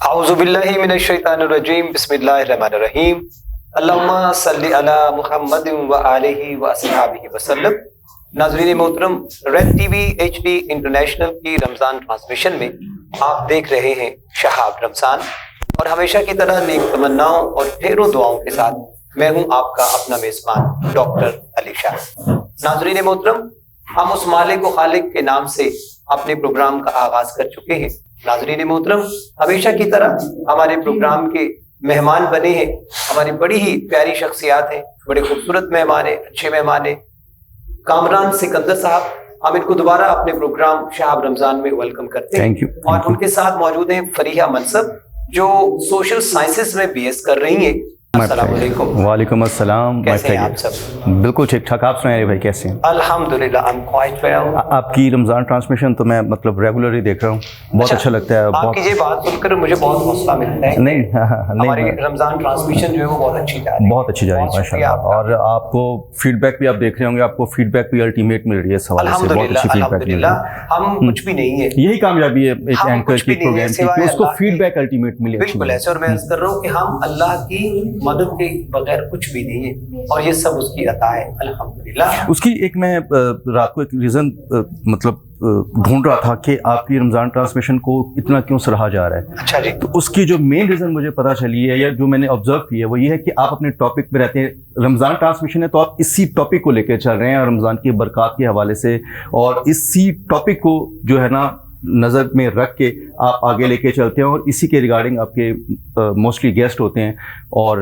اعوذ باللہ من الشیطان الرجیم بسم اللہ الرحمن الرحیم اللہم صلی علی محمد و آلہ و اصحابہ وسلم۔ ناظرین محترم، red T V H D international کی رمضان ٹرانسمیشن میں آپ دیکھ رہے ہیں شہاب رمضان، اور ہمیشہ کی طرح نیک تمناؤں اور ڈھیروں دعاؤں کے ساتھ میں ہوں آپ کا اپنا میزبان ڈاکٹر علی شاہ۔ ناظرین محترم، ہم اس مالک و خالق کے نام سے اپنے پروگرام کا آغاز کر چکے ہیں۔ ناظرین محترم، ہمیشہ کی طرح ہمارے پروگرام کے مہمان بنے ہیں ہماری بڑی ہی پیاری شخصیات ہیں، بڑے خوبصورت مہمان ہیں، اچھے مہمان ہیں، کامران سکندر صاحب۔ ہم ان کو دوبارہ اپنے پروگرام شہاب رمضان میں ویلکم کرتے ہیں، اور ان کے ساتھ موجود ہیں فریحہ منصب جو سوشل سائنسز میں بی ایس کر رہی ہیں۔ السلام علیکم۔ وعلیکم السلام۔ کیسے ہیں آپ سب؟ بالکل ٹھیک ٹھاک۔ آپ سنائیں بھائی کیسے ہیں؟ الحمدللہ I'm quite well۔ آپ کی رمضان ٹرانسمیشن تو میں مطلب ریگولرلی دیکھ رہا ہوں، بہت اچھا لگتا ہے۔ آپ کی یہ بات سن کر مجھے بہت حوصلہ ملتا ہے۔ نہیں ہماری رمضان ٹرانسمیشن جو ہے وہ بہت اچھی جا رہی ہے، بہت اچھی جا رہی ہے ماشاء اللہ، اور آپ کو فیڈ بیک بھی آپ دیکھ رہے ہوں گے، آپ کو فیڈ بیک بھی الٹیمیٹ مل رہی ہے اس حوالے سے، بہت اچھی فیڈ بیک مل رہی ہے۔ ہم کچھ بھی نہیں ہے، یہی کامیابی ہے ایک اینکر کی پروگرام کی کہ اس کو فیڈ بیک الٹیمیٹ ملے۔ بالکل ایسے، اور میں عرض کر رہا ہوں کہ ہم اللہ کی مدد کے بغیر کچھ بھی نہیں ہے، اور یہ سب اس کی عطا ہے الحمدللہ۔ اس کی ایک میں رات کو ایک ریزن مطلب ڈھونڈ رہا تھا کہ آپ کی رمضان ٹرانسمیشن کو اتنا کیوں سراہا جا رہا ہے۔ اچھا جی۔ تو اس کی جو مین ریزن مجھے پتہ چلی ہے، یا جو میں نے آبزرو کی ہے، وہ یہ ہے کہ آپ اپنے ٹاپک پہ رہتے ہیں۔ رمضان ٹرانسمیشن ہے تو آپ اسی ٹاپک کو لے کے چل رہے ہیں، اور رمضان کی برکات کے حوالے سے، اور اسی ٹاپک کو جو ہے نا نظر میں رکھ کے آپ آگے لے کے چلتے ہیں، اور اسی کے ریگارڈنگ آپ کے موسٹلی گیسٹ ہوتے ہیں، اور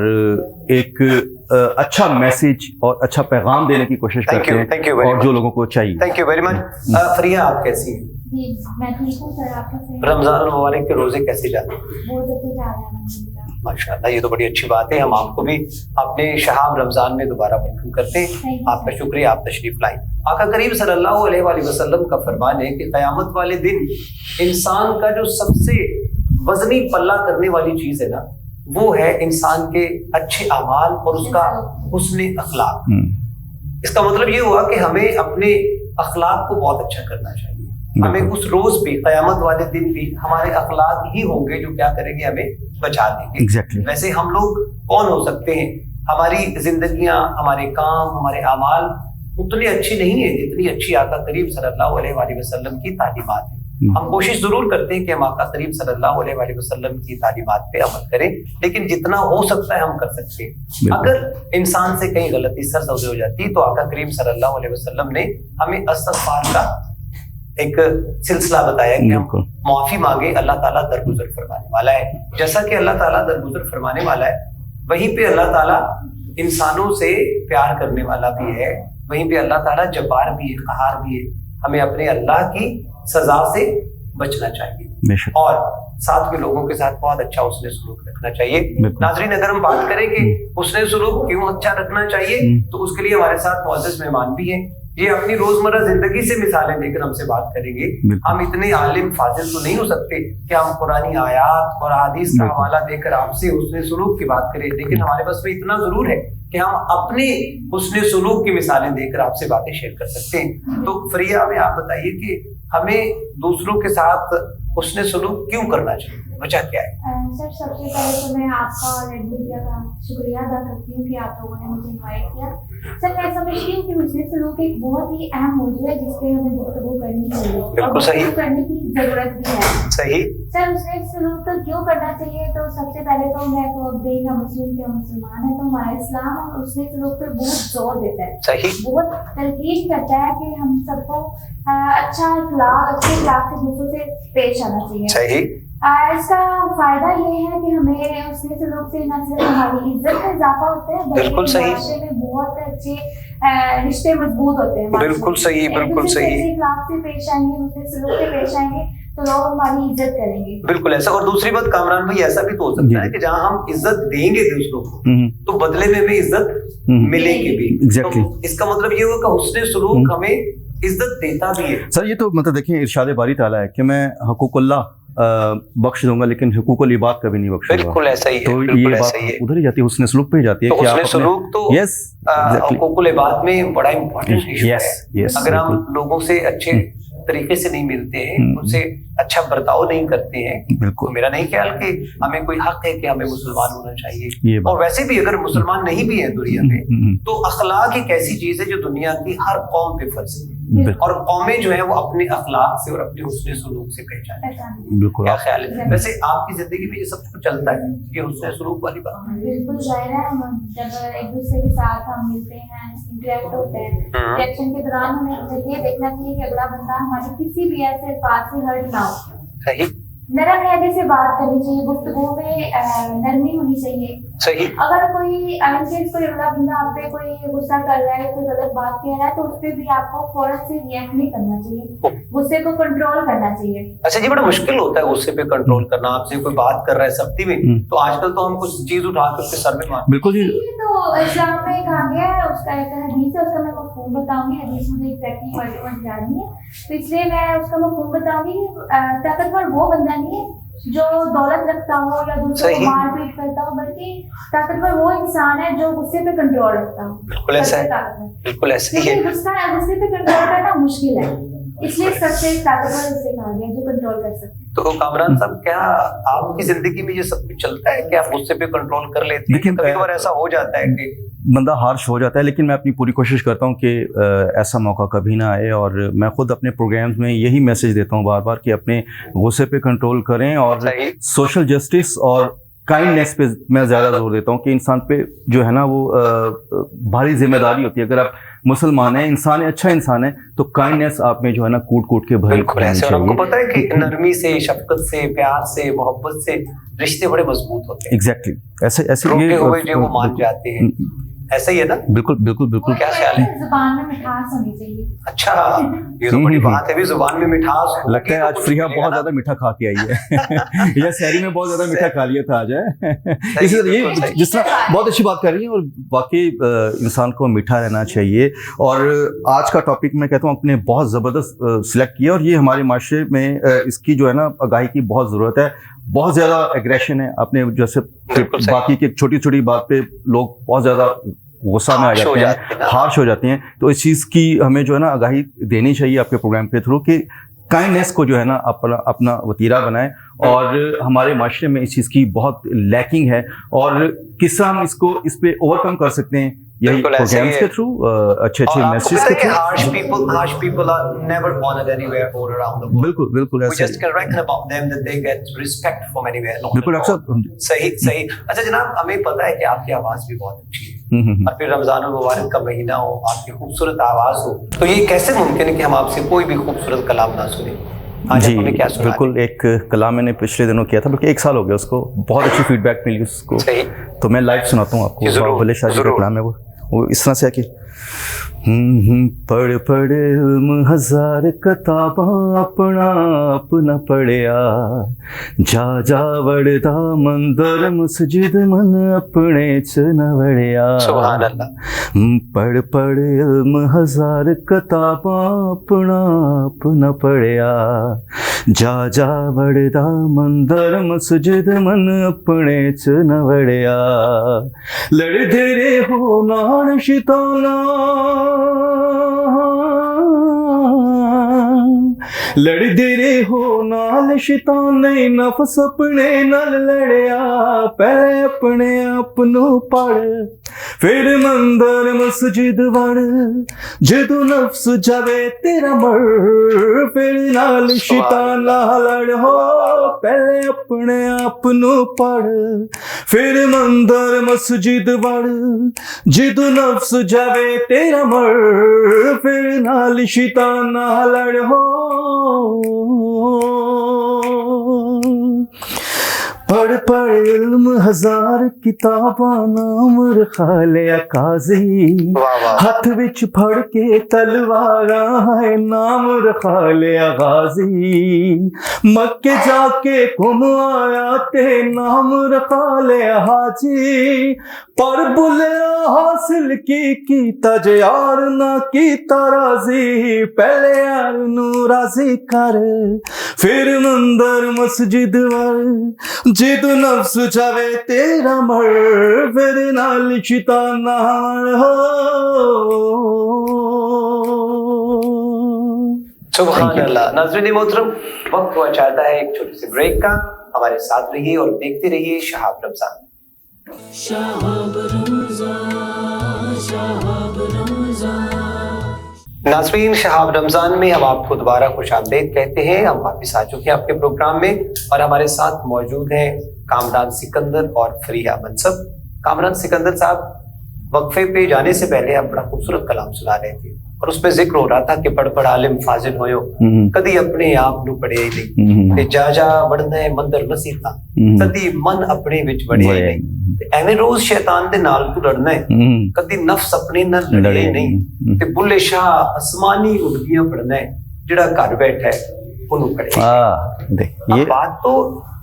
ایک اچھا میسج اور اچھا پیغام دینے کی کوشش کرتے ہیں، اور جو لوگوں کو چاہیے۔ Thank you very much. Fariha, آپ کیسی ہیں؟ جی میں ٹھیک ہوں سر، آپ کیسے ہیں؟ رمضان المبارک کے روزے کیسے جاتے ہیں؟ بہت اچھے جا رہے ہیں الحمدللہ۔ ماشاء اللہ، یہ تو بڑی اچھی بات ہے۔ ہم آپ کو بھی اپنے شہاب رمضان میں دوبارہ ویلکم کرتے ہیں۔ آپ کا شکریہ، آپ تشریف لائیں۔ آقا کریم صلی اللہ علیہ وآلہ وسلم کا فرمان ہے کہ قیامت والے دن انسان کا جو سب سے وزنی پلہ کرنے والی چیز ہے نا، وہ ہے انسان کے اچھے اعمال اور اس کا حسن اخلاق۔ اس کا مطلب یہ ہوا کہ ہمیں اپنے اخلاق کو بہت اچھا کرنا چاہیے۔ ہمیں اس روز بھی، قیامت والے دن بھی ہمارے اخلاق ہی ہوں گے جو کیا کریں گے، ہمیں بچا دیں گے۔ ویسے ہم لوگ کون ہو سکتے ہیں؟ ہماری زندگیاں، ہمارے کام، ہمارے اعمال اتنی اچھی نہیں ہے جتنی اچھی آقا کریم صلی اللہ علیہ وآلہ وسلم کی تعلیمات ہیں۔ ہم کوشش ضرور کرتے ہیں کہ ہم آقا کریم صلی اللہ علیہ وآلہ وسلم کی تعلیمات پہ عمل کریں، لیکن جتنا ہو سکتا ہے ہم کر سکتے ہیں۔ اگر انسان سے کہیں غلطی سرزد ہو جاتی تو آقا کریم صلی اللہ علیہ وسلم نے ہمیں استغفار کا ایک سلسلہ بتایا کہ ہم معافی مانگے، اللہ تعالیٰ درگزر فرمانے والا ہے۔ جیسا کہ اللہ تعالیٰ درگزر فرمانے والا ہے، وہیں پہ اللہ تعالیٰ انسانوں سے پیار کرنے والا بھی ہے، وہیں پہ اللہ تعالیٰ جبار بھی ہے، قہار بھی ہے۔ ہمیں اپنے اللہ کی سزا سے بچنا چاہیے، اور ساتھ میں لوگوں کے ساتھ بہت اچھا حسن سلوک رکھنا چاہیے۔ ناظرین، اگر ہم بات کریں کہ حسن سلوک کیوں اچھا رکھنا چاہیے، تو اس کے لیے ہمارے ساتھ معزز مہمان بھی ہیں۔ یہ اپنی روزمرہ زندگی سے مثالیں دے کر ہم سے بات کریں گے۔ ہم اتنے عالم فاضل تو نہیں ہو سکتے کہ ہم قرآنی آیات اور احادیث کا حوالہ دے کر آپ سے حسن سلوک کی بات کریں، لیکن ہمارے پاس میں اتنا ضرور ہے کہ ہم اپنے حسن سلوک کی مثالیں دے کر آپ سے باتیں شیئر کر سکتے ہیں۔ تو فریحہ، ہمیں آپ بتائیے کہ ہمیں دوسروں کے ساتھ حسن سلوک کیوں کرنا چاہیے، وجہ کیا ہے؟ سر، سب سے پہلے تو میں آپ کا اور ریڈ میڈیا کا شکریہ ادا کرتی ہوں کہ آپ لوگوں نے مجھے انوائٹ کیا۔ سر، میں سمجھتی ہوں کہ حسن سلوک ایک بہت ہی اہم موضوع ہے جس پہ ہمیں گفتگو کرنی چاہیے، اور گفتگو کرنے کی ضرورت بھی ہے۔ صحیح سر، حسن سلوک تو کیوں کرنا چاہیے؟ تو سب سے پہلے تو میں تو اب دیکھا مسلم کے مسلمان ہیں، تو ہمارا اسلام اور حسن سلوک پہ بہت زور دیتا ہے، صحیح بہت تلقین کرتا ہے کہ ہم سب کو اچھا اخلاق، اچھے اخلاق سے دوسروں سے پیش آنا چاہیے۔ صحیح۔ اس کا فائدہ یہ ہے کہ ہمیں اس کے سلوک سے نہ صرف ہماری عزت میں اضافہ ہوتا ہے، بلکہ معاشرے میں بہت اچھے رشتے مضبوط ہوتے ہیں۔ بالکل صحیح، بالکل صحیح۔ اخلاق سے پیش آئیں گے، اس کے سلوک سے پیش آئیں گے تو لوگ ہماری عزت کریں گے۔ بالکل ایسا۔ اور دوسری بات کامران بھائی، ایسا بھی تو ہو سکتا ہے کہ جہاں ہم عزت دیں گے دوسروں کو تو بدلے میں ہمیں عزت ملے گی بھی۔ اس کا مطلب یہ ہوا کہ حسن سلوک ہمیں عزت دیتا بھی ہے۔ سر، یہ تو مطلب دیکھیں ارشاد باری تعالیٰ ہے کہ میں حقوق اللہ बख्श दूंगा लेकिन हुकूकुल इबाद कभी नहीं बख्शूंगा। बिल्कुल ऐसा ही है, तो बिल्कुल ये ऐसा बात ही है। उधर ही जाती है, हुस्न सलूक पे ही जाती है तो कि आप हुस्न अपने सलूक तो यस हुकूकुल इबाद में बड़ा इम्पोर्टेंट इशू है। यस अगर हम लोगों से अच्छे तरीके से नहीं मिलते हैं, उनसे अच्छा बर्ताव नहीं करते हैं, बिल्कुल तो मेरा नहीं ख्याल कि हमें कोई हक है कि हमें मुसलमान होना ये चाहिए। बात। और वैसे भी अगर मुसलमान नहीं भी है दुनिया में, तो अखलाक एक ऐसी चीज है जो दुनिया की हर कौम पे फर्ज है, और कौमें जो है वो अपने अखलाक से और अपने हुस्न सलूक से पहचाने जाती बिल्कुल। क्या ख्याल है? वैसे आपकी जिंदगी में ये सब कुछ चलता है, ये हुस्न सलूक वाली बात? बिल्कुल जाहिर है, हम जब एक दूसरे के साथ हम मिलते हैं, इंटरेक्ट होते हैं, इंटरेक्शन के दौरान हमें ये देखना चाहिए कि अगला बंदा हमारी किसी भी ऐसे बात से हर्ट ना हो। सही नरम लहजे से बात करनी चाहिए, गुफ्तगू में नरमी होनी चाहिए। सही। अगर कोई कोई अगला बंदा आप पे कोई गुस्सा कर रहा है, कोई गलत बात कह रहा है, तो उस पर भी आपको फौरन से रिएक्ट नहीं करना चाहिए, गुस्से को कंट्रोल करना चाहिए। अच्छा जी, बड़ा मुश्किल होता है गुस्से पे कंट्रोल करना। आपसे कोई बात कर रहा है सख्ती में, तो आजकल तो हम कुछ चीज उठा के उसके सर में मार। बिल्कुल जी। तो इस्लाम में कहा गया है, उसका एक हदीस है, उसका मैं मफ़हूम बताऊंगी। हदीस मुझे एग्जैक्टली वर्ड टू वर्ड याद नहीं है, तो इसलिए मैं उसका मफ़हूम बताऊंगी। ताकतवर वो बंदा नहीं है जो दौलत रखता हो या दूसरों को मार पीट करता हो, बल्कि ताकतवर वो इंसान है जो गुस्से पे कंट्रोल रखता हो। बिल्कुल ऐसा है, बिल्कुल ऐसा ही है। गुस्से पे कंट्रोल करना मुश्किल है, इसलिए सबसे ताकतवर उसे कहा गया जो कंट्रोल कर सकते। तो कामरान साहब, क्या आपकी जिंदगी में ये सब कुछ चलता है कि आप गुस्से पे कंट्रोल कर लेते हैं? कभी कभार ऐसा हो जाता है कि बंदा हार्श हो जाता है, लेकिन मैं अपनी पूरी कोशिश करता हूँ कि ऐसा मौका कभी ना आए, और मैं खुद अपने प्रोग्राम्स में यही मैसेज देता हूँ बार बार कि अपने गुस्से पे कंट्रोल करें, और सोशल जस्टिस और काइंडनेस पे मैं ज़्यादा जोर देता हूँ कि इंसान पे जो है ना वो भारी जिम्मेदारी होती है। अगर आप मुसलमान हैं, इंसान है, अच्छा इंसान है, तो काइंडनेस आप में जो है ना कूट कूट के भरी ऐसे। और आपको पता है कि नरमी से, शफकत से, प्यार से, मोहब्बत से रिश्ते बड़े मजबूत होते हैं। एग्जैक्टली ऐसे रुके हुए जो वो मान जाते हैं, ऐसा ही है ना? बिल्कुल बिल्कुल बिल्कुल। क्या ख्याल है? जुबान में मिठास होनी चाहिए। अच्छा, ये तो बड़ी बात है भी, जुबान में मिठास। लगता है आज फ्रीहा बहुत ज्यादा मीठा खा के आई है या शहरी में बहुत ज्यादा मीठा खा लिया था आज है। ये जिस तरह बहुत अच्छी बात कर रही है, और वाकई इंसान को मीठा रहना चाहिए। और आज का टॉपिक मैं कहता हूँ आपने बहुत ज़बरदस्त सिलेक्ट किया, और ये हमारे माशरे में इसकी जो है ना आगाही की बहुत ज़रूरत है। बहुत ज़्यादा एग्रेशन है, अपने जैसे बाकी की छोटी छोटी बात पे लोग बहुत ज़्यादा गुस्सा में आ जाते हैं, हार्श हो जाते हैं। तो इस चीज़ की हमें जो है ना आगाही देनी चाहिए आपके प्रोग्राम के थ्रू कि काइंडनेस को जो है ना अपना वतीरा बनाएं, और हमारे माशरे में इस चीज़ की बहुत लैकिंग है, और किस तरह हम इस पे ओवरकम कर सकते हैं, यही प्रोग्राम्स के थ्रू, अच्छे मैसेज के through. harsh people are never honored anywhere all around the world. बिल्कुल बिल्कुल We just can reckon about them that they get respect from anywhere. बिल्कुल अक्सर सही। अच्छा जनाब, हमें पता है कि आपकी आवाज भी बहुत अच्छी है, और फिर रमजान मुबारक का महीना हो, आपकी खूबसूरत आवाज हो, तो ये कैसे मुमकिन है कि हम आपसे कोई भी खूबसूरत कलाम ना सुने? जी बिल्कुल। एक कलाम मैंने पिछले दिनों किया था, बल्कि 1 साल हो गया उसको, बहुत अच्छी फीडबैक मिली उसको, तो मैं लाइव सुनाता हूँ आपको। बाबुल शाह का कलाम है वो इस तरह से है कि पढ़ पढ़ हजार किताबां अपना पढ़िया, जा जा वड़दा मंदिर मस्जिद मन अपने च न वड़िया। पढ़ पढ़ हजार किताबां अपना पढ़िया, जा जा वड़दा मंदिर मस्जिद मन अपने च न वड़िया। लड़दे रे हो नाल शिताना, लड़दे रे हो नाल शैताने, नफ्स अपने नाल लड़िया। पहले अपने आप नू पढ़, फिर मंदिर मस्जिद वड़, जदों नफ्स जावे तेरा मर, फिर नाल शैतान लड़ हो। पहले अपने आप नू पढ़, फिर मंदिर मस्जिद वड़, जदों नफ्स जावे तेरा मर, फिर नाल शैतान लड़ हो। पढ़ पढ़ इल्म हजार किताबां नाम रखा लिया काजी, हथ विच फड़ के तलवारां है नाम रखा लिया गाजी। मक्के जाके घुम आया ते नाम रखा लिया हाजी, पर बुलिया हासिल की तज यार ना की राजी। पहले यार नू राजी कर, फिर मंदिर मस्जिद वर जिद नफ्स चावे तेरा मर फिर नाल शैतान हो। सुभान अल्लाह। नाज़रीन मोहतरम, वक्त हुआ चाहता है एक छोटे से ब्रेक का। हमारे साथ रहिए और देखते रहिए शहाब रमजान। नाज़रीन, शहाब रमजान में हम आपको दोबारा खुशामदीद कहते हैं। हम वापस आ चुके हैं आपके प्रोग्राम में और हमारे साथ मौजूद हैं कामरान सिकंदर और फरीहा मनसब। कामरान सिकंदर साहब, वक्फे पे जाने से पहले आप बड़ा खूबसूरत कलाम सुना रहे थे और उसमें जिक्र हो रहा था कि पढ़ पढ़ आलिम फाजिल होयो कदी अपने आप नू पढ़े ही नहीं ते जा जा वड़ना है मंदिर मसीता कदी मन अपने विच वड़े ही नहीं ते एवें रोज शैतान दे नाल तू लड़ना है कदी नफ्स अपने नाल लड़े ही नहीं ते बुल्ले शाह आसमानी उर्दियां पढ़ना है जेड़ा घर बैठा है ओनू पढ़े। ये बात तो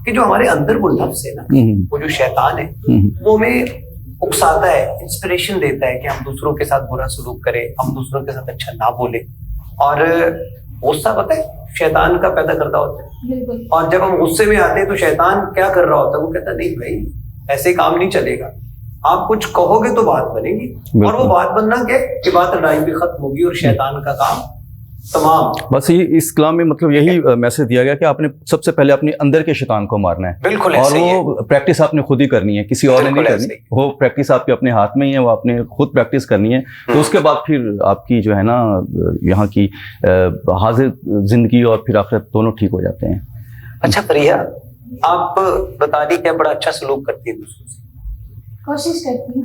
कि जो हमारे अंदर वो नफ्स है ना, वो जो शैतान है वो हमें उकसाता है, इंस्पिरेशन देता है कि हम दूसरों के साथ बुरा सलूक करें, हम दूसरों के साथ अच्छा ना बोले। और गुस्सा पता है शैतान का पैदा करता होता है, और जब हम गुस्से में आते हैं तो शैतान क्या कर रहा होता है, वो कहता है नहीं भाई ऐसे काम नहीं चलेगा, आप कुछ कहोगे तो बात बनेगी। और वो बात बनना क्या कि बात लड़ाई भी खत्म होगी और शैतान का काम तमाम। बस ये इस कलाम में मतलब यही मैसेज दिया गया कि आपने सबसे पहले अपने अंदर के शैतान को मारना है। बिल्कुल। और वो प्रैक्टिस आपने खुद ही करनी है, किसी और ने नहीं करनी। वो प्रैक्टिस आपके अपने हाथ में ही है, वो आपने खुद प्रैक्टिस करनी है। तो उसके बाद फिर आपकी जो है ना यहाँ की हाजिर जिंदगी और फिर आखिरत दोनों ठीक हो जाते हैं। अच्छा फरीहा, आप बता दी क्या बड़ा अच्छा सलूक करती है दूसरों से?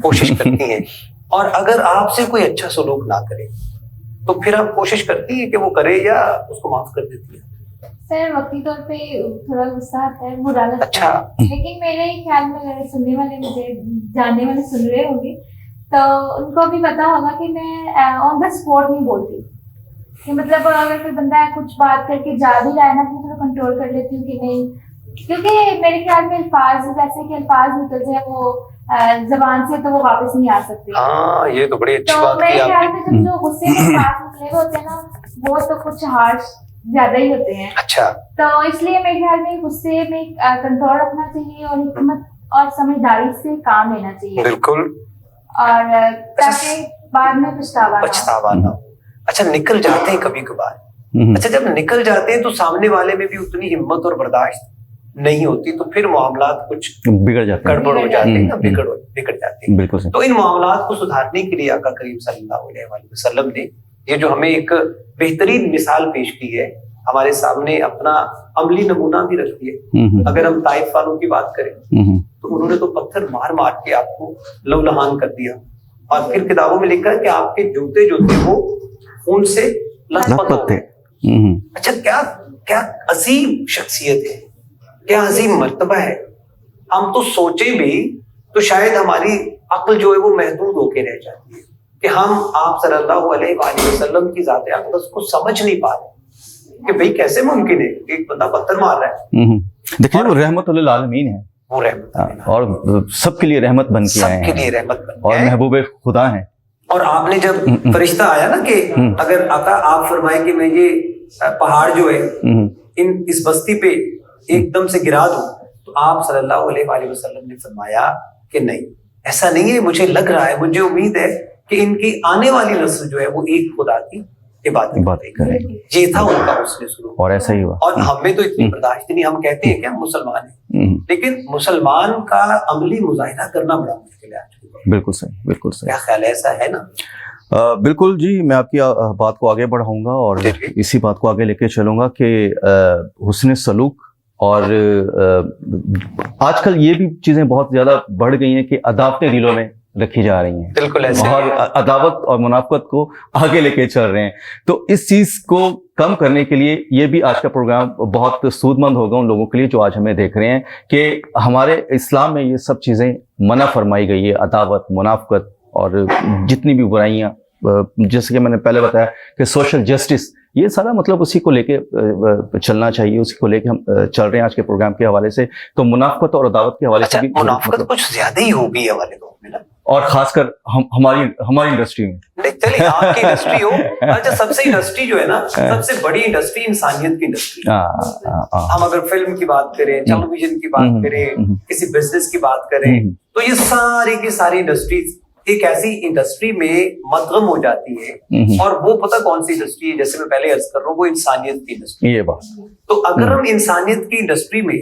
कोशिश करती है। और अगर आपसे कोई अच्छा सलूक ना करे तो फिर आप कोशिश करती है कि वो करे या उसको माफ कर देती है? सर वक्ती तौर पे थोड़ा गुस्सा आता है, बुरा लगता अच्छा। है, लेकिन मेरे ख्याल में अगर सुनने वाले मुझे जानने वाले सुन रहे होंगे तो उनको भी पता होगा कि मैं ऑन द स्पॉट नहीं बोलती, कि मतलब अगर कोई बंदा कुछ बात करके जा भी रहा है ना तो मैं थोड़ा कंट्रोल कर लेती हूँ कि नहीं, क्योंकि मेरे ख्याल में अल्फाज जैसे कि अल्फाज निकल जाए वो जबान से तो वो वापस नहीं आ सकते। हाँ, ये तो बड़ी अच्छी तो बात मेरे की ख्याल आपने। में जब जो गुस्से में बात निकले होते हैं ना वो तो कुछ हार्श ज्यादा ही होते हैं। अच्छा। तो इसलिए मेरे ख्याल में गुस्से में कंट्रोल रखना चाहिए और हिकमत और समझदारी से काम लेना चाहिए। बिल्कुल। और ताकि बाद में पछतावा ना हो। अच्छा, निकल जाते हैं कभी कभार। अच्छा, जब निकल जाते हैं तो सामने वाले में भी उतनी हिम्मत और बर्दाश्त नहीं होती, तो फिर मामलात कुछ बिगड़ जाते हैं, गड़बड़ हो जाते हैं, बिगड़ जाते हैं। बिल्कुल। तो इन मामलात को सुधारने के लिए आका करीम सल्लल्लाहु अलैहि वसल्लम ने ये जो हमें एक बेहतरीन मिसाल पेश की है, हमारे सामने अपना अमली नमूना भी रख दिया। अगर हम ताइफ वालों की बात करें तो उन्होंने तो पत्थर मार मार के आपको लहूलुहान कर दिया, और फिर किताबों में लिखा है कि आपके जूते जो थे वो खून से लथपथ थे। अच्छा, क्या क्या अजीम शख्सियत है, क्या अजीम मर्तबा है। हम तो सोचे भी तो शायद हमारी अक्ल जो है वो महदूद होके रह जाती है कि हम आप सल्लल्लाहु अलैहि वसल्लम की ज़ात अक़दस को समझ नहीं पा रहे कि भाई कैसे मुमकिन है कि एक बंदा पत्थर मार रहा है। देखिए वो रहमतुल आलमीन है, वो रहमत और सबके लिए रहमत बन के आए हैं, सबके लिए रहमत बन और महबूब खुदा हैं। और आपने जब फरिश्ता आया ना कि अगर आका आप फरमाए कि मैं ये पहाड़ जो है इस बस्ती पे एकदम से गिरा दूं, तो आप सल्लल्लाहु अलैहि वसल्लम ने फरमाया कि नहीं, ऐसा नहीं है, मुझे लग रहा है, मुझे उम्मीद है कि इनकी आने वाली नस्ल जो है वो एक खुदा की इबादत करेगी। ये था उनका उसने शुरू, और ऐसा ही हुआ। और हमें तो इतनी बर्दाश्त नहीं, हम कहते हैं कि हम मुसलमान हैं, लेकिन मुसलमान का अमली मुजाहिरा करना बड़ा मुश्किल है। बिल्कुल सही, बिल्कुल सही। क्या ख्याल है, ऐसा है ना? बिल्कुल जी, मैं आपकी बात को आगे बढ़ाऊंगा और इसी बात को आगे लेके चलूंगा कि हुस्न सलूक, और आजकल ये भी चीज़ें बहुत ज़्यादा बढ़ गई हैं कि अदावतें दिलों में रखी जा रही हैं। बिल्कुल ऐसे, और अदावत और मुनाफकत को आगे लेके चल रहे हैं। तो इस चीज़ को कम करने के लिए ये भी आज का प्रोग्राम बहुत सूदमंद होगा उन लोगों के लिए जो आज हमें देख रहे हैं कि हमारे इस्लाम में ये सब चीज़ें मना फरमाई गई है। अदावत, मुनाफकत और जितनी भी बुराइयाँ, जैसे कि मैंने पहले बताया कि सोशल जस्टिस, ये सारा मतलब उसी को लेके चलना चाहिए, उसी को लेके हम चल रहे हैं आज के प्रोग्राम के हवाले से। तो मुनाफकत और अदावत के हवाले से भी मुनाफकत कुछ ज्यादा ही हो गई है वाले लोग में ना। اور خاص کر ہماری انڈسٹری میں. نہیں چلیے آپ کی انڈسٹری ہو. اچھا سب سے انڈسٹری جو ہے نا سب سے بڑی انڈسٹری انسانیت کی انڈسٹری. ہم اگر فلم کی بات کریں, ٹیلی ویژن کی بات کریں, کسی بزنس کی بات کریں, تو یہ ساری کی ساری انڈسٹریز ایک ایسی انڈسٹری میں مدغم ہو جاتی ہے. اور وہ پتہ کون سی انڈسٹری ہے, جیسے میں پہلے عرض کر رہا ہوں, وہ انسانیت کی انڈسٹری. یہ بات تو اگر ہم انسانیت کی انڈسٹری میں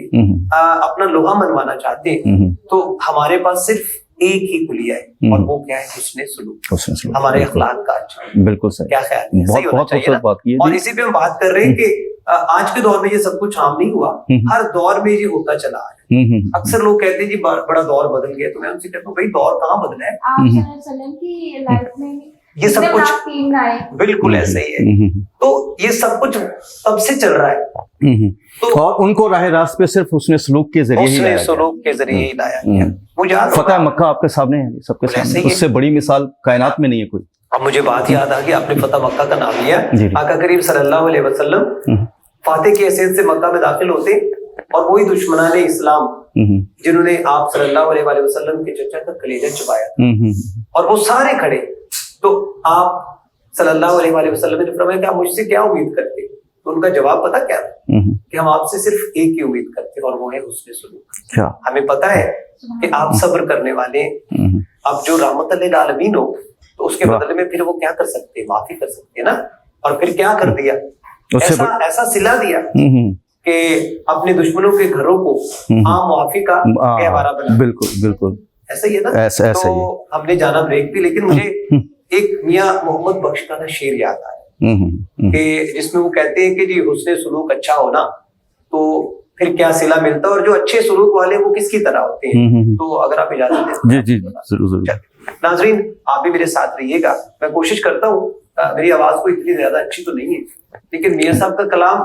اپنا لوہا منوانا چاہتے ہیں تو ہمارے پاس صرف ایک ہی کلیہ ہے, اور وہ کیا ہے, حسن سلوک, ہمارے اخلاق کا اچھا. بالکل صحیح. کیا خیال ہے, صحیح ہونا چاہیے نا. اور اسی پہ ہم بات کر رہے ہیں کہ آج کے دور میں یہ سب کچھ عام نہیں ہوا, ہر دور میں یہ ہوتا چلا ہے. اکثر لوگ کہتے ہیں جی بڑا دور بدل گیا, تو میں ان سے کہتا ہوں بھائی دور کہاں بدلا ہے, آپ صلی اللہ علیہ وسلم کی لائف میں یہ سب کچھ بالکل ایسے ہی ہے. تو یہ سب کچھ تب سے چل رہا ہے, اور ان کو راہ راست پہ صرف حسن سلوک کے ذریعے ہی لایا گیا. مجھے فتح مکہ آپ کے سامنے ہے, سب کے سامنے, اس سے بڑی مثال کائنات میں نہیں ہے کوئی. اب مجھے بات یاد آ گئی, آپ نے فتح مکہ کا نام لیا. آقا کریم صلی اللہ علیہ وسلم فاتح کی حیثیت سے مکہ میں داخل ہوتے, اور وہی دشمنان اسلام جنہوں نے آپ صلی اللہ علیہ وسلم کے چچا کا کلیجہ چبایا تھا, اور وہ سارے کھڑے. تو آپ صلی اللہ علیہ وسلم نے فرمایا کہ آپ مجھ سے کیا امید کرتے, تو ان کا جواب پتہ کیا تھا, کہ ہم آپ سے صرف ایک ہی امید کرتے, اور وہ ہے حسن سلوک. ہمیں پتہ ہے کہ آپ صبر کرنے والے, اب جو رحمت للعالمین ہو, تو اس کے بدلے میں پھر وہ کیا کر سکتے, معافی کر سکتے نا. اور پھر کیا کر دیا, ایسا صلہ دیا کہ اپنے دشمنوں کے گھروں کو عام معافی کا گہوارہ بنا. بالکل بالکل ایسا ہی ہے نا. تو ہم نے جانا بریک بھی, لیکن مجھے ایک میاں محمد بخش کا شعر یاد آیا کہ جس میں وہ کہتے ہیں کہ جی حسن سلوک اچھا ہونا تو پھر کیا صلہ ملتا, اور جو اچھے سلوک والے وہ کس کی طرح ہوتے ہیں. تو اگر آپ اجازت دیں. جی ضرور. ناظرین آپ بھی میرے ساتھ رہیے گا, میں کوشش کرتا ہوں, میری آواز کو اتنی زیادہ اچھی تو نہیں ہے, لیکن میاں صاحب کا کلام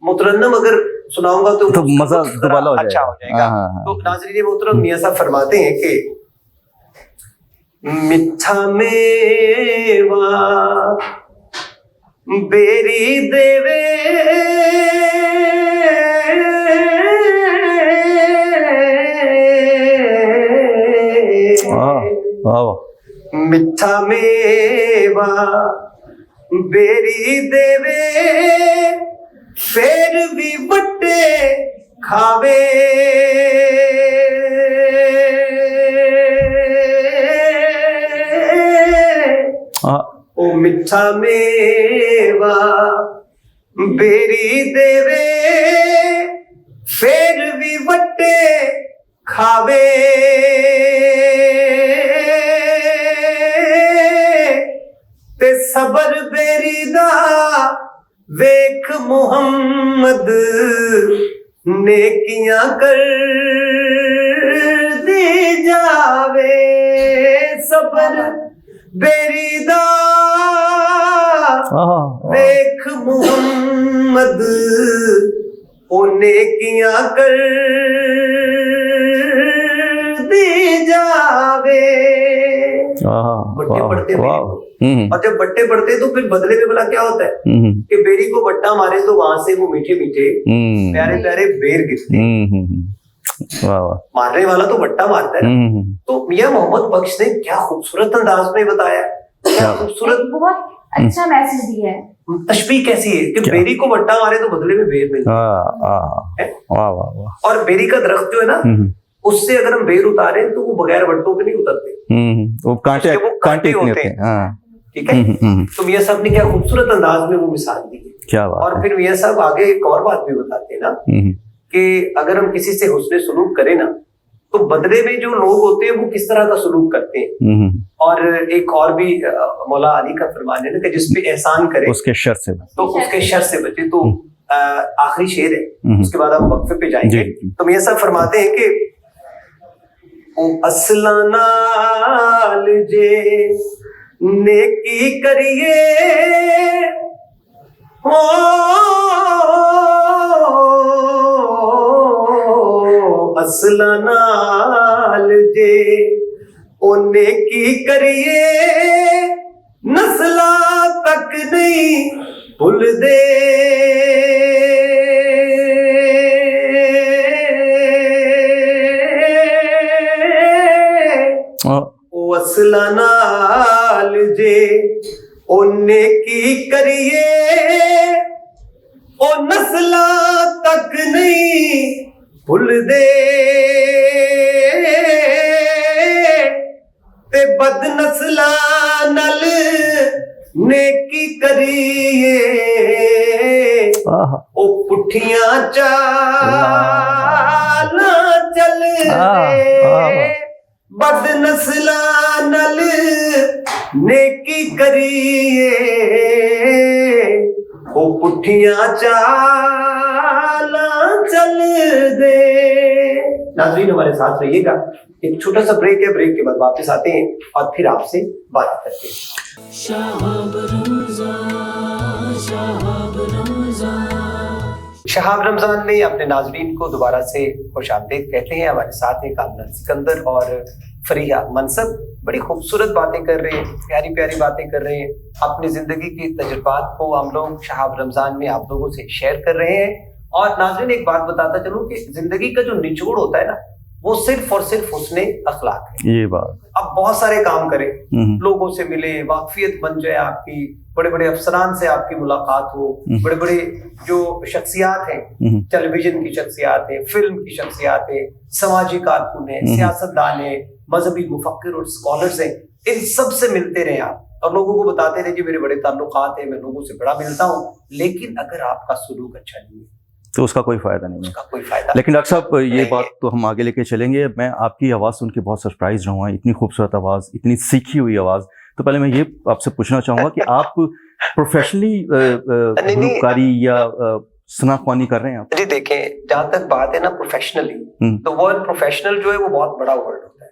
مترنم اگر سناؤں گا تو مزہ دوبارہ اچھا ہو جائے گا. تو ناظرین محترم, میاں صاحب فرماتے ہیں کہ میٹھا میوا بیری دیوے میٹھا میوا بیری دیوے پھر بھی بٹے کھاوے او میٹھا میوا بیری دیوے پھر بھی بٹے کھاوے تے صبر بیری دا ویکھ محمد نیکیاں کر دی جاوے. صبر بیری دا ویکھ محمد او نیکیاں کر دی جاوے. بٹے پڑتے اور جب بٹے پڑتے تو پھر بدلے میں بلا کیا ہوتا ہے کہ بیری کو بٹا مارے تو وہاں سے وہ میٹھے میٹھے پیارے پیارے بیر گرتے. مارنے والا تو بٹا مارتا ہے. تو میاں محمد بخش نے کیا خوبصورت انداز میں بتایا, کیا خوبصورت, بہت اچھا میسج دیا ہے. تشبیہ کیسی ہے کہ بیری کو بٹا مارے تو بدلے میں بیر ملتا ہے, اور بیری کا درخت جو ہے نا اس سے اگر ہم بیر اتارے تو وہ بغیر بٹوں کے نہیں اترتے, وہ کانٹے ہوتے ہیں. ٹھیک ہے. تو میاں صاحب نے کیا خوبصورت انداز میں وہ مثال دی ہے. اور پھر میاں صاحب آگے ایک اور بات بھی بتاتے ہیں نا کہ اگر ہم کسی سے حسن سلوک کریں نا تو بدلے میں جو لوگ ہوتے ہیں وہ کس طرح کا سلوک کرتے ہیں. اور ایک اور بھی مولا علی کا فرمان ہے نا کہ جس پہ احسان کرے اس کے شر سے تو اس کے شر سے بچے. تو آخری شعر ہے, اس کے بعد ہم وقفے پہ جائیں گے. تو میاں صاحب فرماتے ہیں کہ اصلا نال جے نیکی کریے اصلا نال جے او نیکی کریے نسلاں تک نہیں بھول دے. फसला नाल जे ओने की करिए ओ नस्ला तक नहीं भुल दे ते बद नस्ला नल नेकी करिए ओ पुठियां चाल चल दे बद नस्ला नल नेकी करिए ओ पुठियां चाल चल दे। नाज़रीन हमारे साथ रहिएगा, एक छोटा सा ब्रेक है, ब्रेक के बाद वापस आते हैं और फिर आपसे बात करते हैं। शहाब रमजान में अपने नाजरीन को दोबारा से खुशामदीद कहते हैं। हमारे साथ हैं कामरान सिकंदर और फरीहा मनसब। बड़ी खूबसूरत बातें कर रहे हैं, प्यारी प्यारी बातें कर रहे हैं। अपनी जिंदगी की तजुर्बात को हम लोग शहाब रमजान में आप लोगों से शेयर कर रहे हैं। और नाज़रीन एक बात बताता चलूं कि जिंदगी का जो निचोड़ होता है ना, वो सिर्फ और सिर्फ हुस्ने अखलाक है। ये बात अब बहुत सारे काम करें, लोगों से मिले, वाकफियत बन जाए आपकी, बड़े बड़े अफसरान से आपकी मुलाकात हो, बड़े बड़े जो शख्सियात हैं, टेलीविजन की शख्सियात है, फिल्म की शख्सियात है, समाजी कारकुन है, सियासतदान है, मजहबी मुफक्किर और स्कॉलर्स हैं, इन सब से मिलते रहे आप और लोगों को बताते रहे कि मेरे बड़े ताल्लुकात हैं, मैं लोगों से बड़ा मिलता हूँ। लेकिन अगर आपका सुलूक अच्छा नहीं है तो उसका कोई फायदा नहीं है, उसका कोई फायदा। लेकिन डॉक्टर साहब ये बात तो हम आगे लेके चलेंगे। मैं आपकी आवाज़ सुन के बहुत सरप्राइज रहा हूँ, इतनी खूबसूरत आवाज़, इतनी सीखी हुई आवाज़। तो पहले मैं ये आपसे पूछना चाहूँगा कि आप प्रोफेशनली गुलकारी या सनाख्वानी कर रहे हैं आप? जी देखें, जहाँ तक बात है ना प्रोफेशनली, तो वर्ड प्रोफेशनल जो है वो बहुत बड़ा वर्ड होता है।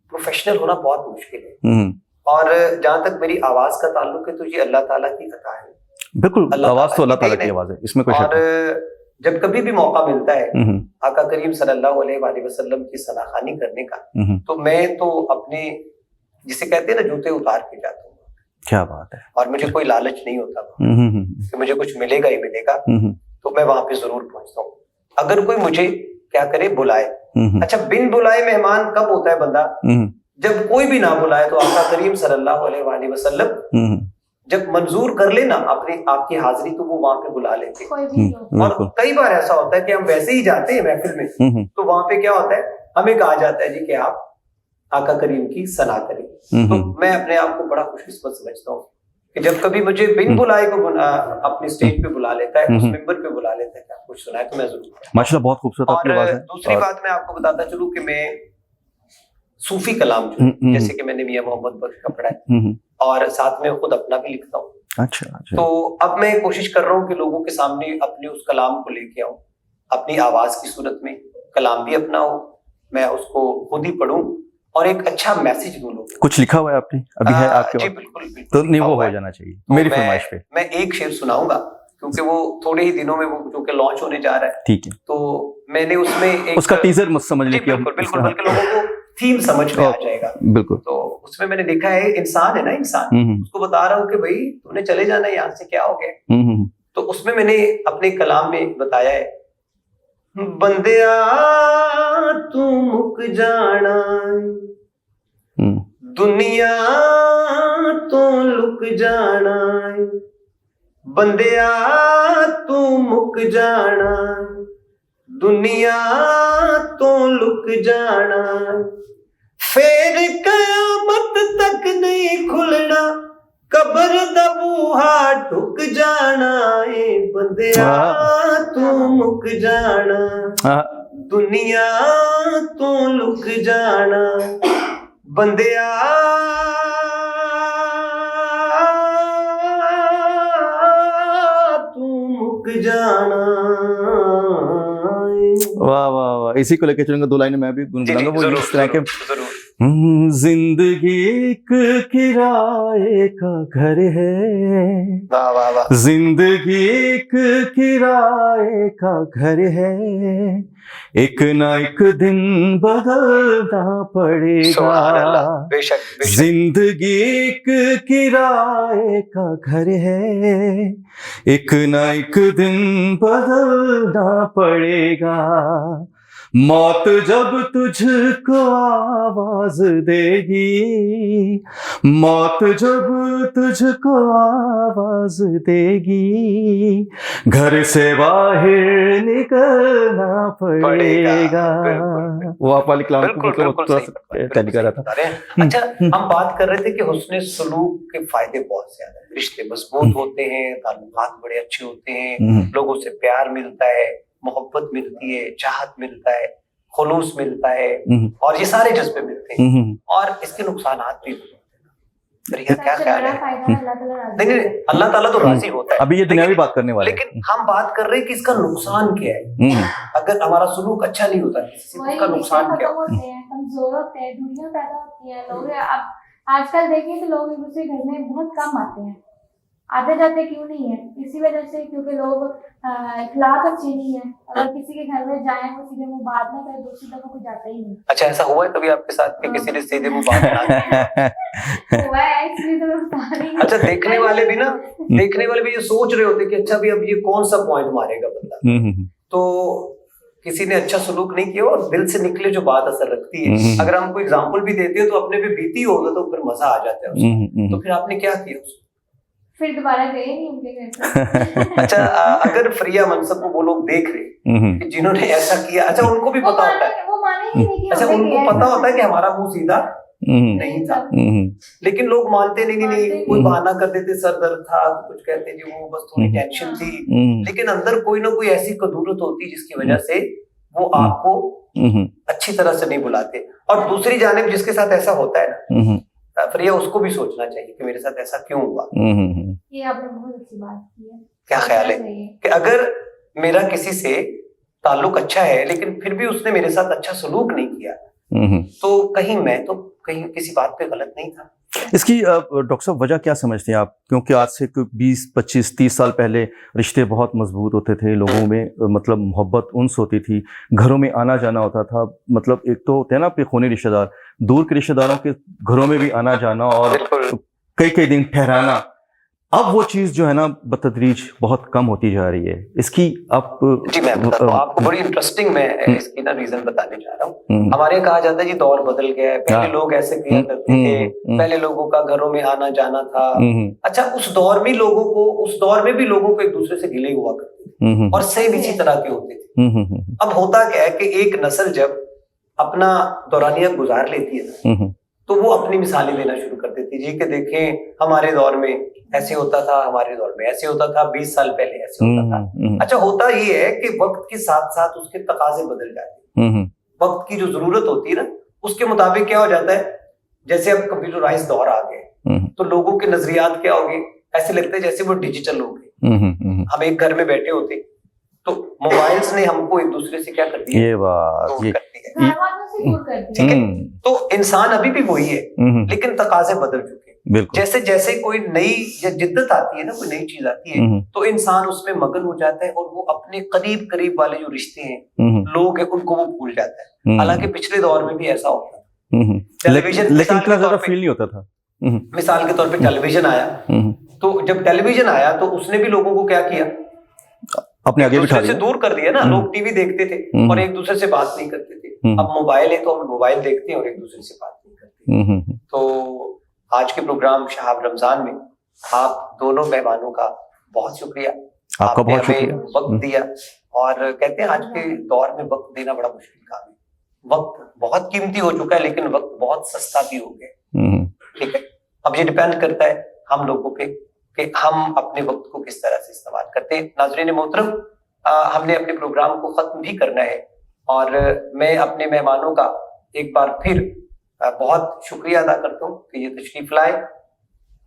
प्रोफेशनल होना बहुत मुश्किल है। और जहाँ तक मेरी आवाज़ का ताल्लुक है तो ये अल्लाह ताला की अता है। बिल्कुल, आवाज़ तो अल्लाह ताला की आवाज़ है, इसमें कोई शक नहीं। जब कभी भी मौका मिलता है आका करीम सल्लल्लाहु अलैहि वसल्लम की सनाखानी करने का, तो मैं तो अपने जिसे कहते हैं ना जूते उतार के जाता हूँ। क्या बात है। और मुझे कोई लालच नहीं होता कि मुझे कुछ मिलेगा ही मिलेगा, तो मैं वहां पे जरूर पहुंचता हूँ। अगर कोई मुझे क्या करे, बुलाए। अच्छा, बिन बुलाए मेहमान कब होता है बंदा? जब कोई भी ना बुलाए। तो आका करीम सल्लल्लाहु अलैहि वसल्लम जब मंजूर कर लेना अपने आपकी हाजिरी, तो वो वहां पे बुला लेते हैं। और कई बार ऐसा होता है कि हम वैसे ही जाते हैं महफिल में, तो वहां पे क्या होता है, हमें कहा जाता है जी कि आप आका करीम की सना करें। तो मैं अपने आप को बड़ा खुशकिस्मत समझता हूँ कि जब कभी मुझे बिन बुलाए को अपने स्टेज पे बुला लेता है, उस मेंबर पे बुला लेता है कि आप कुछ सुनाए, तो मैं जरूर। माशाल्लाह, बहुत खूबसूरत आपकी आवाज़ है। दूसरी बात मैं आपको बताता चलूं कि मैं सूफी कलाम जो जैसे कि मैंने मियां मोहम्मद बख्श का पढ़ा है और साथ में खुद अपना भी लिखता हूँ। अच्छा। तो अब मैं कोशिश कर रहा हूँ कि लोगों के सामने अपने उस कलाम को लेके आऊँ, अपनी आवाज की सूरत में कलाम भी अपना हो, मैं उसको खुद ही पढ़ूं और एक अच्छा मैसेज दूं लोगों को। कुछ लिखा हुआ है आपने अभी? है आपके? जी बिल्कुल। तो नहीं, वो हो जाना चाहिए मेरी फरमाइश पे। मैं एक शेर सुनाऊंगा क्योंकि वो थोड़े ही दिनों में वो जो कि लॉन्च होने जा रहा है। ठीक है। तो मैंने उसमें एक उसका टीजर मत समझ लीजिए। बिल्कुल, बल्कि लोगों को थीम समझ में आ जाएगा। बिल्कुल। तो उसमें मैंने देखा है, इंसान है ना, इंसान, उसको बता रहा हूँ कि भाई तूने चले जाना यहाँ से, क्या हो गया। तो उसमें मैंने अपने कलाम में बताया है, बंदिया तू मुक जाना, दुनिया तो लुक जाना, बंदिया तू मुक जाना, दुनिया तो लुक जाना, फिर कयामत तक नहीं खुलना, कब्र दा बूहा ठुक जाना है, बंदिया तू मुक जाना, दुनिया तो लुक जाना, बंदिया तू मुक जाना। वाह वाह वाह, इसी को लेके चलूंगा, दो लाइनें मैं भी गुनगुनाऊंगा। वो इस तरह के, जिंदगी एक किराए का घर है, वाह वाह वाह, जिंदगी एक किराए का घर है, एक ना एक दिन बदलना पड़ेगा, बेशक जिंदगी एक किराए का घर है, एक ना एक दिन बदलना पड़ेगा, मौत जब तुझको आवाज देगी, मौत जब तुझको आवाज देगी, घर से बाहर निकलना पड़ेगा। वो आप वाली कलाम को टेली कर रहा था। अच्छा, हम बात कर रहे थे कि हुस्न सलूक के फायदे बहुत ज्यादा है, रिश्ते मजबूत होते हैं, ताल्लुकात बड़े अच्छे होते हैं, लोगों से प्यार मिलता है, मोहब्बत मिलती है, चाहत मिलता है, खुलूस मिलता है, और ये सारे जज्बे मिलते हैं, और इसके नुकसानात भी होते हैं। क्या ख्याल है? नहीं, अल्लाह ताला तो राजी होता है, अभी ये दुनियावी बात करने वाले, लेकिन हम बात कर रहे हैं कि इसका नुकसान क्या है। अगर हमारा सुलूक अच्छा नहीं होता इसका नुकसान क्या होता है? कमजोर होते हैं, दूरियां पैदा होती है, लोग अब आजकल देखिए तो लोग एक दूसरे घर में बहुत कम आते हैं, आते जाते क्यों नहीं है? इसी वजह से, क्योंकि लोग इखलाक अच्छे नहीं है, अगर किसी के घर में जाए वो सीधे मुंह बात ना करे, दूसरी दफा कोई जाता ही नहीं। अच्छा, ऐसा हुआ है कभी आपके साथ कि किसी ने सीधे मुंह बात ना हुआ है, इसलिए तो मैं बता रही हूं। अच्छा, देखने वाले भी ये सोच रहे होते कि अच्छा भी अब ये कौन सा पॉइंट मारेगा बंदा, तो किसी ने अच्छा सलूक नहीं किया और दिल से निकले जो बात असर रखती है। अगर हम कोई एग्जांपल भी देते हैं तो अपने पे बीती होगा तो फिर मजा आ जाता है उसको। तो फिर आपने क्या किया उसको? फिर दोबारा गए नहीं उनके घर। अच्छा, अगर फ्रिया मनसब को वो लोग देख रहे कि जिन्होंने ऐसा किया, अच्छा उनको भी पता होता है, वो मानेंगे नहीं कि अच्छा उनको पता होता है कि हमारा मुंह सीधा नहीं था, लेकिन लोग मानते नहीं, कोई बहाना कर देते, सर दर्द था, कुछ कहते जी वो बस थोड़ी टेंशन थी, लेकिन अंदर कोई ना कोई ऐसी कदूरत होती जिसकी वजह से वो आपको अच्छी तरह से नहीं बुलाते। और दूसरी जानिब जिसके साथ ऐसा होता है ना, फ्रिया, उसको भी सोचना चाहिए कि मेरे साथ ऐसा क्यों हुआ। ये आपने बहुत अच्छी बात की है। क्या ख्याल है कि अगर मेरा किसी से ताल्लुक अच्छा है लेकिन फिर भी उसने मेरे साथ अच्छा सलूक नहीं किया, तो कहीं मैं तो कहीं किसी बात पे गलत नहीं था। इसकी डॉक्टर साहब वजह क्या समझते हैं आप? क्योंकि आज से 20, 25, 30 साल पहले रिश्ते बहुत मजबूत होते थे, लोगों में मतलब मोहब्बत उन्स होती थी, घरों में आना जाना होता था, मतलब एक तो होते हैं ना खूनी रिश्तेदार, दूर के रिश्तेदारों के घरों में भी आना जाना और कई दिन ठहराना। अब वो चीज जो है ना बतदरीज बहुत कम होती जा रही है। इसकी आप जी मैं बताता हूँ आपको, बड़ी इंटरेस्टिंग मैं इसकी ना रीजन बताने जा रहा हूँ। हमारे यहाँ कहा जाता है जी दौर बदल गया है, पहले लोग ऐसे किया करते थे, पहले लोगों का घरों में आना जाना था। अच्छा, उस दौर में भी लोगों को एक दूसरे से गिले हुआ करते थे और सेम इसी तरह के होते थे। अब होता क्या है कि एक नस्ल जब अपना दौरानिया गुजार लेती है तो वो अपनी मिसालें देना शुरू कर देती जी कि देखें हमारे दौर में ऐसे होता था, हमारे दौर में ऐसे होता था, 20 साल पहले ऐसे होता था। अच्छा, होता ये है कि वक्त के साथ साथ उसके तकाजे बदल जाते हैं। वक्त की जो जरूरत होती है ना उसके मुताबिक क्या हो जाता है, जैसे अब कंप्यूटराइज दौर आ गए तो लोगों के नजरियात क्या हो गए, ऐसे लगता है जैसे वो डिजिटल हो गए। हम एक घर में बैठे होते तो मोबाइल्स ने हमको एक दूसरे से क्या कर दिया, ये बात ये ठीक है। तो इंसान अभी भी वही है लेकिन तकाजे बदल चुके हैं। जैसे जैसे कोई नई जिद्दत आती है ना, कोई नई चीज आती है तो इंसान उसमें मगन हो जाता है और वो अपने करीब वाले जो रिश्ते हैं, लोग हैं, उनको वो भूल जाता है। हालांकि पिछले दौर में भी ऐसा होता था, टेलीविजन लेकिन इतना ज्यादा फील नहीं होता था। मिसाल के तौर पे टेलीविजन आया, तो जब टेलीविजन आया तो उसने भी लोगों को क्या किया, अपने आगे बिठा से दूर कर दिया ना। लोग टीवी देखते थे और एक दूसरे से बात नहीं करते थे। अब मोबाइल है तो हम मोबाइल देखते हैं और एक दूसरे से बात नहीं करते। तो आज के प्रोग्राम शहाब रमजान में आप दोनों मेहमानों का बहुत शुक्रिया, आपका बहुत शुक्रिया वक्त दिया। और कहते हैं आज के दौर में वक्त देना बड़ा मुश्किल काम है। वक्त बहुत कीमती हो चुका है लेकिन वक्त बहुत सस्ता भी हो गया। ठीक है, अब ये डिपेंड करता है हम लोगों पे कि हम अपने वक्त को किस तरह से इस्तेमाल करते हैं। नाज़रीन मोहतरम, हमने अपने प्रोग्राम को खत्म भी करना है और मैं अपने मेहमानों का एक बार फिर बहुत शुक्रिया अदा करता हूँ कि ये तशरीफ लाए।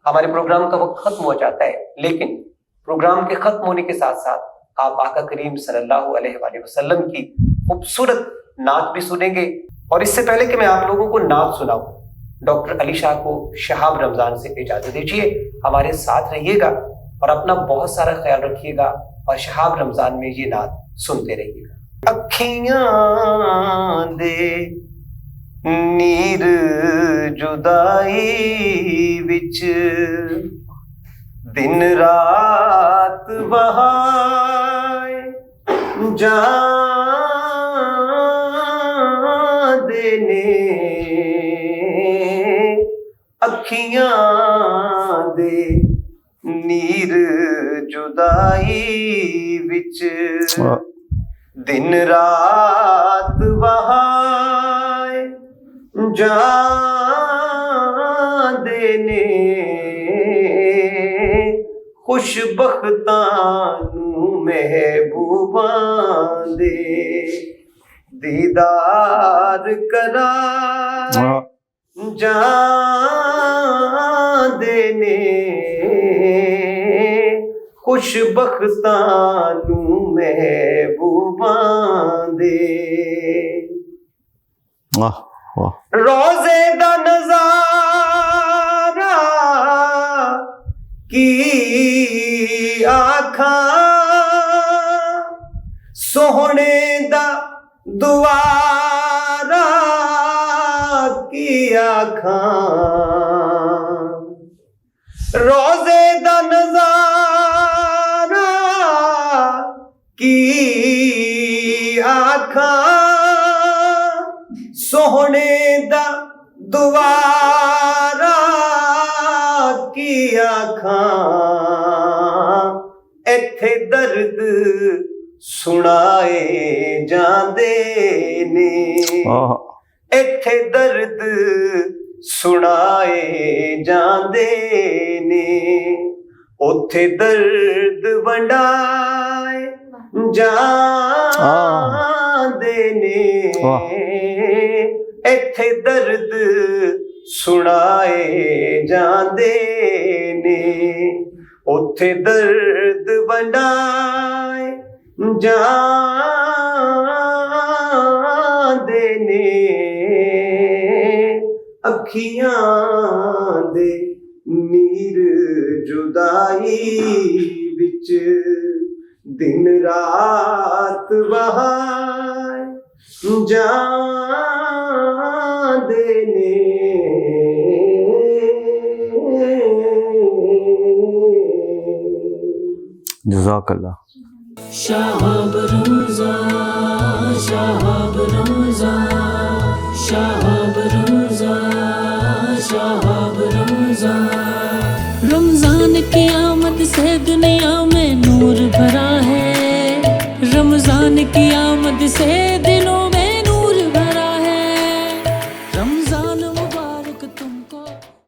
हमारे प्रोग्राम का वक्त खत्म हो जाता है लेकिन प्रोग्राम के खत्म होने के साथ साथ आप आका करीम सल्लल्लाहु अलैहि वसल्लम की खूबसूरत नात भी सुनेंगे। और इससे पहले कि मैं आप लोगों को नात सुनाऊं, डॉक्टर अली शाह को शहाब रमजान से इजाजत दीजिए। हमारे साथ रहिएगा और अपना बहुत सारा ख्याल रखिएगा और शहाब रमजान में ये नात सुनते रहिएगा। अखियां दे नीर जुदाई विच दिन रात बहाए जान दिन रात वहाँ जान देने खुशबख्तां नू महबूबां दे दीदार करा जान देने खुशबख्तां नू महबूबां दे रोज़े दा नज़ारा की आखां सोहणे दा दुआरा की आखां रोज़े दा नज़ारा की आखां सोहणे दा दुआरा की आखां इत्थे दर्द सुनाए जांदे ने इत्थे दर्द सुनाए जांदे ने उत्थे दर्द वंडाए जांदे ने इत्थे दर्द सुनाए जांदे ने उत्थे दर्द वंडाए जांदे ने अखियां दे नीर जुदाई विच दिन रात वहाए जांदे ने जज़ाकल्लाह। शहाब रमज़ान शहाब रमज़ान शहाब रमज़ान शहाब रमज़ान रमज़ान की आमद से दुनिया में नूर भरा है रमज़ान की आमद से